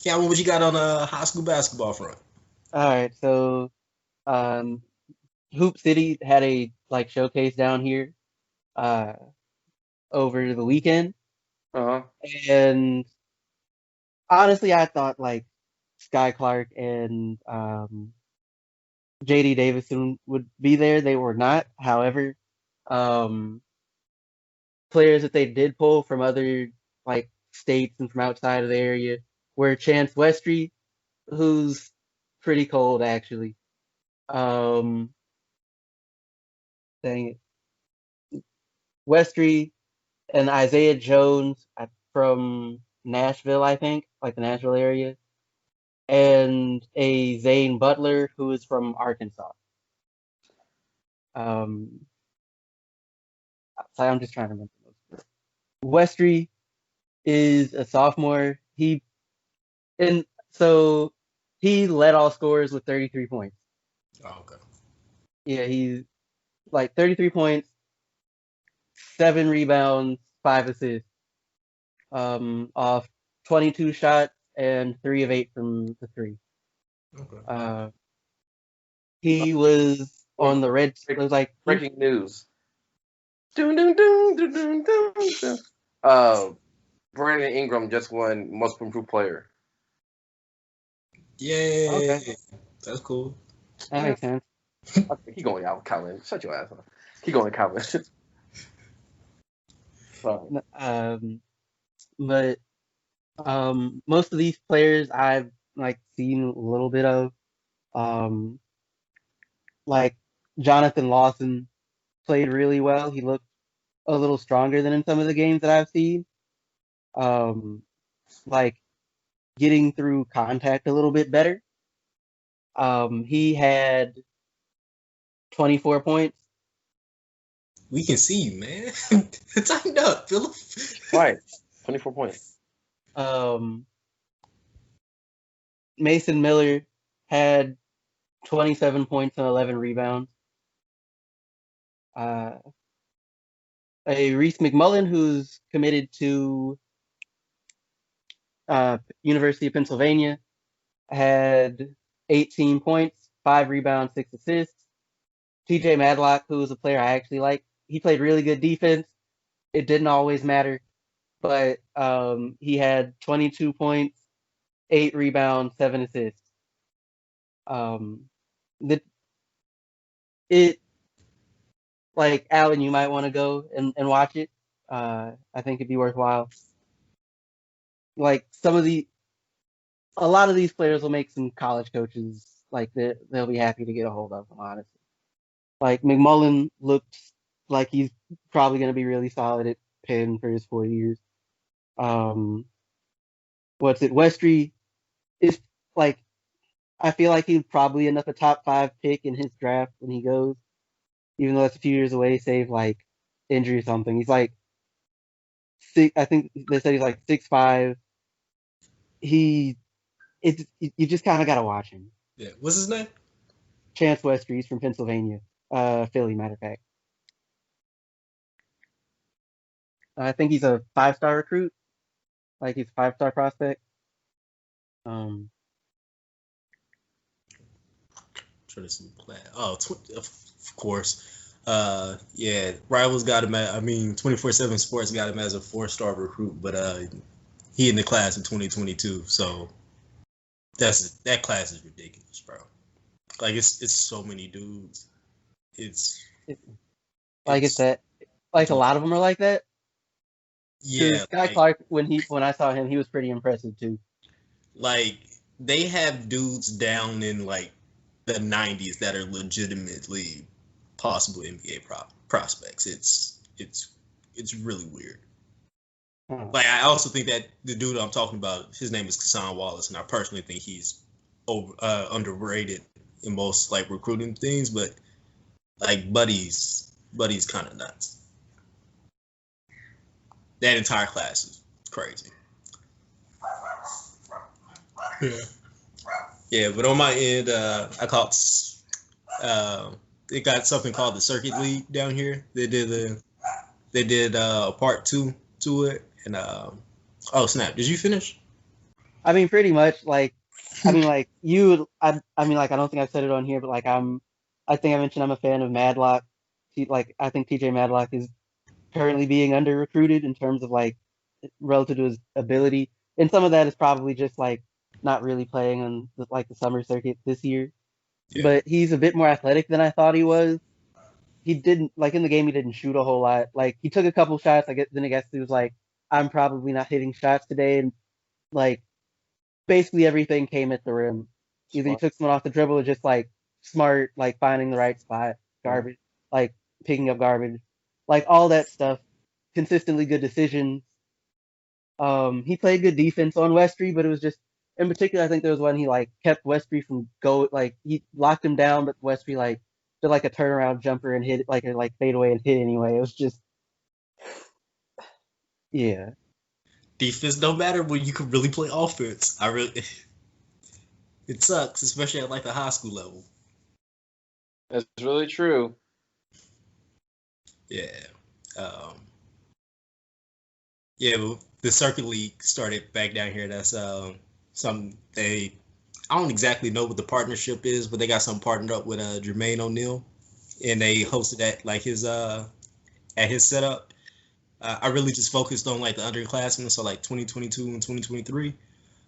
Cameron, what you got on the high school basketball front? All right, so um, Hoop City had a showcase down here uh, over the weekend, Uh-huh. and honestly, I thought Sky Clark and JD Davison would be there. They were not. However, um, players that they did pull from other states and from outside of the area were Chance Westry, who's pretty cold actually. Um, dang it, Westry and Isaiah Jones from Nashville, I think, the Nashville area, and a Zane Butler who is from Arkansas. Um, sorry, I'm just trying to remember those. Westry is a sophomore. And so he led all scorers with 33 points. Oh, okay. Yeah, he's 33 points, 7 rebounds, 5 assists, off 22 shots and 3 of 8 from the three. Okay. He was on the red. It was breaking news. Dun, dun, dun, dun, dun, dun, dun. Brandon Ingram just won Most Improved Player. Yay! Okay. That's cool. That makes sense. He going out, Calvin. Shut your ass up. He going, Calvin. But most of these players I've seen a little bit of. Jonathan Lawson played really well. He looked a little stronger than in some of the games that I've seen. Getting through contact a little bit better. He had 24 points. We can see you, man. Tighten up, Philip. Right. 24 points. Mason Miller had 27 points and 11 rebounds. A Reese McMullen, who's committed to University of Pennsylvania, had 18 points, 5 rebounds, 6 assists. TJ Madlock, who is a player I actually like, he played really good defense. It didn't always matter, but he had 22 points, 8 rebounds, 7 assists. Alan, you might want to go and watch it. I think it'd be worthwhile. A lot of these players will make some college coaches they'll be happy to get a hold of them, honestly. McMullen looked like he's probably going to be really solid at Penn for his 4 years. Westry is I feel like he'd probably end up a top 5 pick in his draft when he goes, even though that's a few years away, save injury or something. He's I think they said he's 6'5". You just kind of gotta watch him. Yeah, what's his name? Chance Westry. He's from Pennsylvania, Philly, matter of fact. I think he's a 5-star recruit. He's a 5-star prospect. Trying to see play. Oh, of course. Yeah, Rivals got him at. 24/7 Sports got him as a 4-star recruit, but he in the class of 2022. So that class is ridiculous, bro. It's so many dudes. It's that. A lot of them are like that. Yeah, Sky Clark, when I saw him, he was pretty impressive too. They have dudes down in the 90s that are legitimately possible NBA prospects. It's really weird. I also think that the dude I'm talking about, his name is Cason Wallace, and I personally think he's underrated in most recruiting things, but Buddy's kind of nuts. That entire class is crazy. Yeah, but on my end, I caught. They got something called the Circuit League down here. They did a part 2 to it, and oh snap! Did you finish? I mean, pretty much. Like, I mean, like you. I mean, like I don't think I've said it on here, but like I think I mentioned I'm a fan of Madlock. Like, I think TJ Madlock is currently being under recruited in terms of like relative to his ability, and some of that is probably just like not really playing on like the summer circuit this year. Yeah. But he's a bit more athletic than I thought he was. He didn't like in the game. He didn't shoot a whole lot. Like he took a couple shots. Then I guess he was like, I'm probably not hitting shots today, and like basically everything came at the rim. Either he took someone off the dribble or just like smart, like finding the right spot, garbage, like picking up garbage, like all that stuff. Consistently good decisions. He played good defense on Westry, but it was just in particular. I think there was one he like kept Westry from like he locked him down, but Westry like did like a turnaround jumper and hit like a like fade away and hit anyway. It was just yeah. Defense don't matter when you can really play offense. It sucks, especially at like the high school level. That's really true. Yeah. Yeah, well, the circuit league started back down here. That's something I don't exactly know what the partnership is, but they got something partnered up with Jermaine O'Neal, and they hosted at like his at his setup. I really just focused on like the underclassmen, so like 2022 and 2023.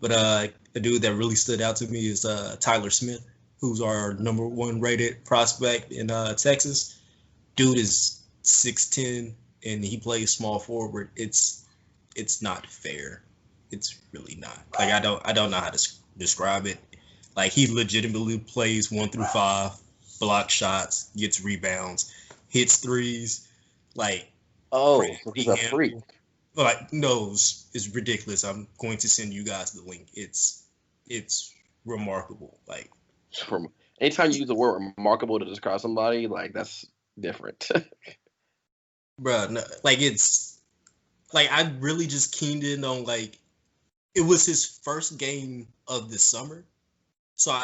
But the dude that really stood out to me is Tyler Smith, who's our #1 rated prospect in Texas. Dude is 6'10", and he plays small forward. It's not fair. It's really not. Like I don't know how to describe it. Like he legitimately plays 1 through 5, blocks shots, gets rebounds, hits threes. Like He's a freak. Like no, it's ridiculous. I'm going to send you guys the link. It's remarkable. Like anytime you use the word remarkable to describe somebody, like that's different. Bruh, no, like it's like I really just keyed in on like it was his first game of the summer, so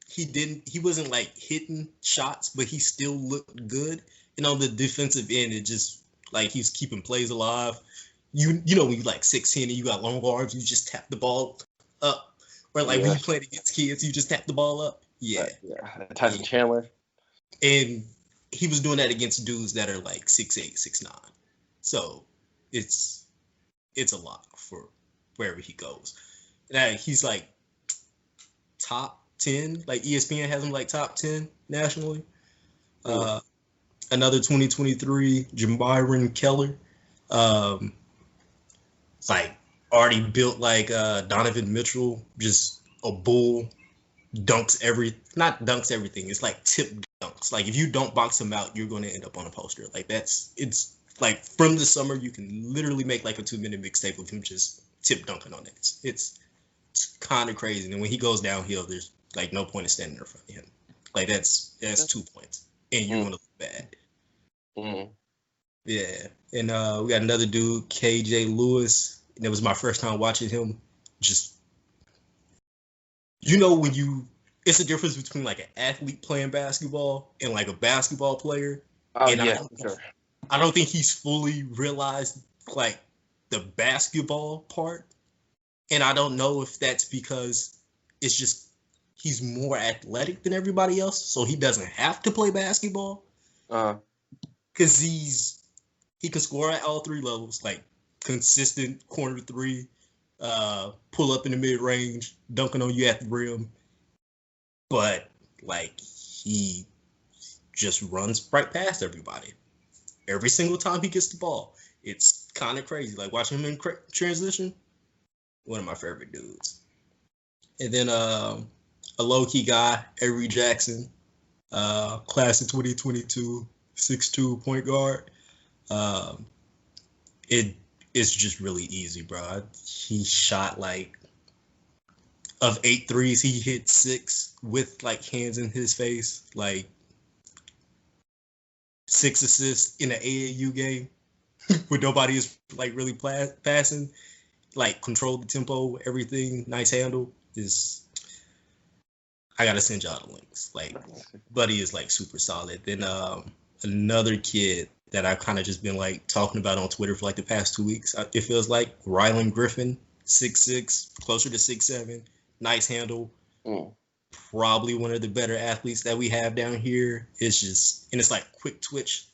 he wasn't like hitting shots, but he still looked good. And on the defensive end, it just like he's keeping plays alive. You know when you like 6'10" and you got long arms, you just tap the ball up. Or like when you play against kids, you just tap the ball up. Yeah, Tyson Chandler. And he was doing that against dudes that are like 6'8", 6'9". So it's a lot for wherever he goes. Now he's like top 10. Like ESPN has him like top 10 nationally. Another 2023, Jamiron Keller. Like already built like Donovan Mitchell, just a bull, not dunks everything. It's like tip dunks. Like if you don't box him out, you're going to end up on a poster. Like it's like from the summer, you can literally make like a 2-minute mixtape of him just tip dunking on it. It's kind of crazy. And when he goes downhill, there's like no point in standing in front of him. Like that's 2 points, and you're going to look bad. Yeah, and we got another dude, KJ Lewis. And it was my first time watching him. Just it's a difference between like an athlete playing basketball and like a basketball player. I don't think he's fully realized like the basketball part, and I don't know if that's because it's just he's more athletic than everybody else, so he doesn't have to play basketball. Because he can score at all 3 levels, like consistent corner 3, pull up in the mid range, dunking on you at the rim. But like he just runs right past everybody every single time he gets the ball. It's kind of crazy. Like watching him in transition, one of my favorite dudes. And then a low key guy, Avery Jackson, class of 2022, 6'2" point guard. It's just really easy, bro. He shot like of 8 threes, he hit 6 with like hands in his face, like 6 assists in an AAU game where nobody is like really passing, like control the tempo, everything, nice handle. I gotta send y'all the links. Like, buddy is like super solid. Then another kid that I've kind of just been like talking about on Twitter for like the past 2 weeks. It feels like Rylan Griffen 6'6", closer to 6'7", nice handle. Mm. Probably one of the better athletes that we have down here. It's just, and it's like quick twitch.